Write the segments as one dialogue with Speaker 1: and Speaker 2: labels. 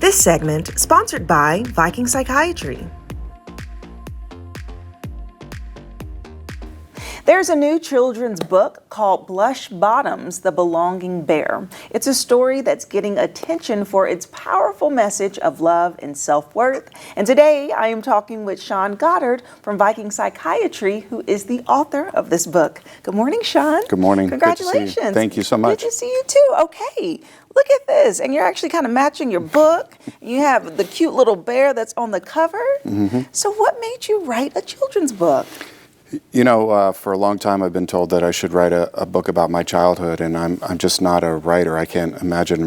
Speaker 1: This segment sponsored by Viking Psychiatry.
Speaker 2: There's a new children's book called Blushbottoms, The Belonging Bear. It's a story that's getting attention for its powerful message of love and self-worth. And today I am talking with Sean Goddard from Viking Psychiatry, who is the author of this book. Good morning, Sean.
Speaker 3: Good morning.
Speaker 2: Congratulations.
Speaker 3: Good to see you. Thank you so much.
Speaker 2: Good to see you too. Okay. Look at this. And you're actually kind of matching your book. You have the cute little bear that's on the cover. Mm-hmm. So what made you write a children's book?
Speaker 3: You know, for a long time I've been told that I should write a book about my childhood, and I'm just not a writer. I can't imagine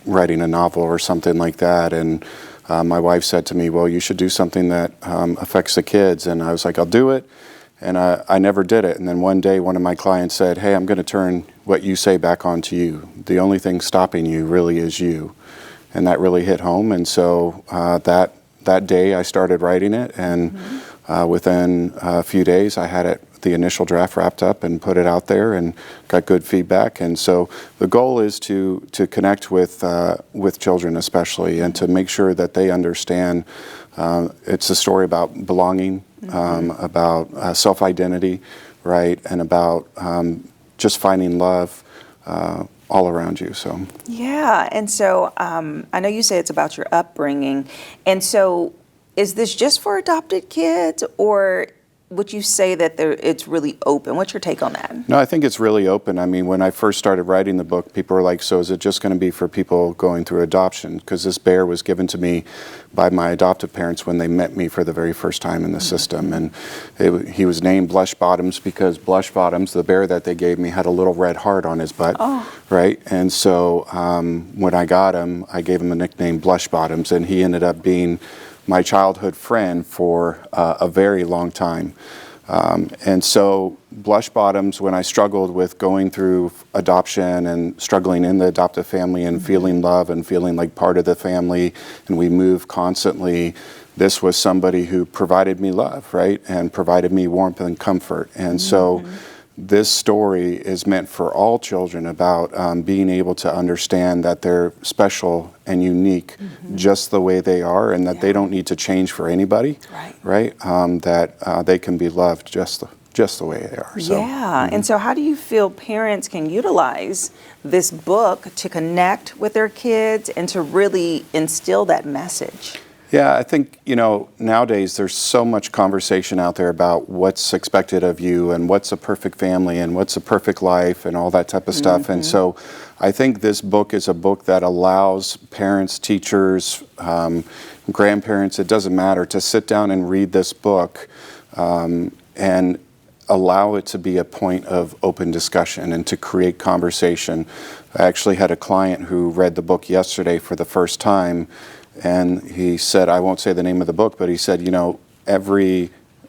Speaker 3: writing a novel or something like that. And my wife said to me, well, you should do something that affects the kids. And I was like, I'll do it. And I never did it. And then one day one of my clients said, hey, I'm going to turn what you say back onto you. The only thing stopping you really is you. And that really hit home. And so that day I started writing it, and within a few days I had the initial draft wrapped up and put it out there and got good feedback. And so the goal is to connect with children especially, and to make sure that they understand it's a story about belonging, about self-identity, right, and about just finding love all around you. So
Speaker 2: yeah, and so I know you say it's about your upbringing, and so is this just for adopted kids, or would you say that it's really open? What's your take on that?
Speaker 3: No, I think it's really open. I mean, when I first started writing the book, people were like, so is it just going to be for people going through adoption? Because this bear was given to me by my adoptive parents when they met me for the very first time in the system. And he was named Blushbottoms because Blushbottoms, the bear that they gave me, had a little red heart on his butt, right? And so when I got him, I gave him a nickname Blushbottoms, and he ended up being my childhood friend for a very long time. And so Blushbottoms, when I struggled with going through adoption and struggling in the adoptive family and feeling love and feeling like part of the family, and we move constantly, this was somebody who provided me love, right? And provided me warmth and comfort. And so this story is meant for all children, about being able to understand that they're special and unique just the way they are, and that they don't need to change for anybody, right? That they can be loved just the way they are. So,
Speaker 2: yeah, and so how do you feel parents can utilize this book to connect with their kids and to really instill that message?
Speaker 3: Yeah, I think, you know, nowadays there's so much conversation out there about what's expected of you and what's a perfect family and what's a perfect life and all that type of stuff. And so I think this book is a book that allows parents, teachers, grandparents, it doesn't matter, to sit down and read this book and allow it to be a point of open discussion and to create conversation. I actually had a client who read the book yesterday for the first time, and he said, I won't say the name of the book, but he said, you know,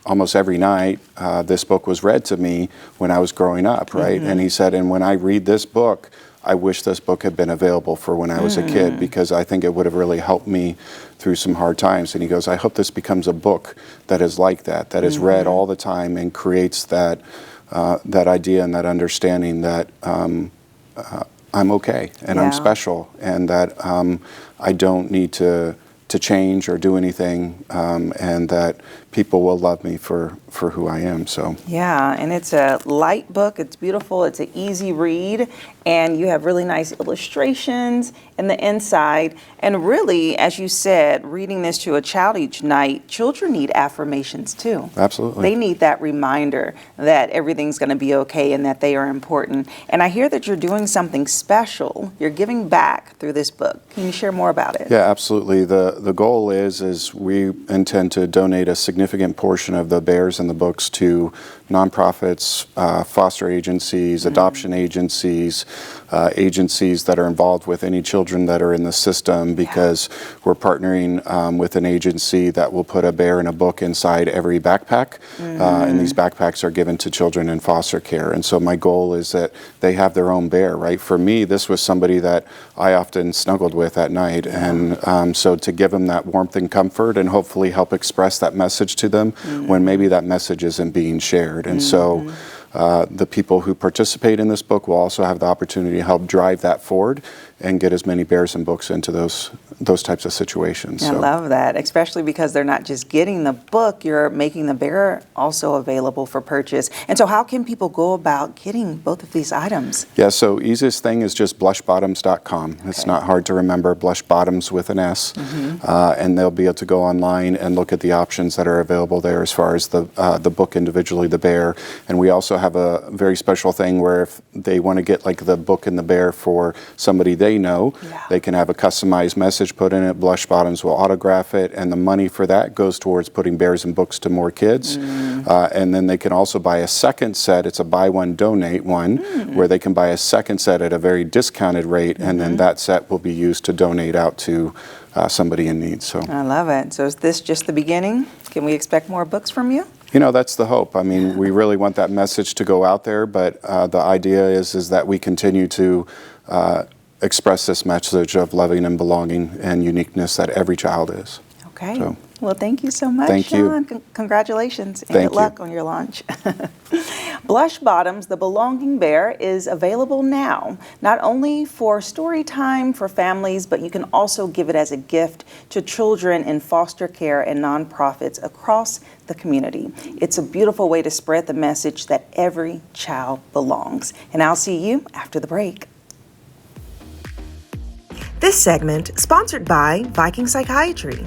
Speaker 3: almost every night, this book was read to me when I was growing up, right? And he said, and when I read this book, I wish this book had been available for when I was a kid, because I think it would have really helped me through some hard times. And he goes, I hope this becomes a book that is like that, that is read all the time and creates that idea and that understanding that I'm okay and I'm special, and that I don't need to change or do anything, and that people will love me for who I am. So
Speaker 2: yeah, and it's a light book. It's beautiful. It's an easy read, and you have really nice illustrations in the inside. And really, as you said, reading this to a child each night, children need affirmations too.
Speaker 3: Absolutely.
Speaker 2: They need that reminder that everything's going to be okay and that they are important. And I hear that you're doing something special. You're giving back through this book. Can you share more about it?
Speaker 3: Yeah, absolutely. The goal is we intend to donate a significant portion of the bears and the books to nonprofits, foster agencies, adoption agencies, agencies that are involved with any children that are in the system, because we're partnering with an agency that will put a bear and a book inside every backpack, and these backpacks are given to children in foster care. And so my goal is that they have their own bear, right? For me, this was somebody that I often snuggled with at night, and so to give them that warmth and comfort and hopefully help express that message to them when maybe that message isn't being shared. And so the people who participate in this book will also have the opportunity to help drive that forward and get as many bears and books into those types of situations.
Speaker 2: I love that, especially because they're not just getting the book, you're making the bear also available for purchase. And so how can people go about getting both of these items?
Speaker 3: Yeah, so easiest thing is just blushbottoms.com. Okay. It's not hard to remember, Blushbottoms with an S. And they'll be able to go online and look at the options that are available there as far as the book individually, the bear. And we also have a very special thing where if they want to get like the book and the bear for somebody they know, they can have a customized message put in it. Blushbottoms will autograph it, and the money for that goes towards putting bears and books to more kids. And then they can also buy a second set. It's a buy one, donate one, where they can buy a second set at a very discounted rate, and then that set will be used to donate out to somebody in need. So
Speaker 2: I love it. So is this just the beginning? Can we expect more books from you?
Speaker 3: You know, that's the hope. I mean, we really want that message to go out there, but the idea is that we continue to express this message of loving and belonging and uniqueness that every child is.
Speaker 2: Okay. So, well, thank you so much,
Speaker 3: thank
Speaker 2: Sean.
Speaker 3: you.
Speaker 2: Congratulations and
Speaker 3: thank
Speaker 2: good luck on your launch. Blushbottoms, the Belonging Bear, is available now, not only for story time for families, but you can also give it as a gift to children in foster care and nonprofits across the community. It's a beautiful way to spread the message that every child belongs. And I'll see you after the break.
Speaker 1: This segment sponsored by Viking Psychiatry.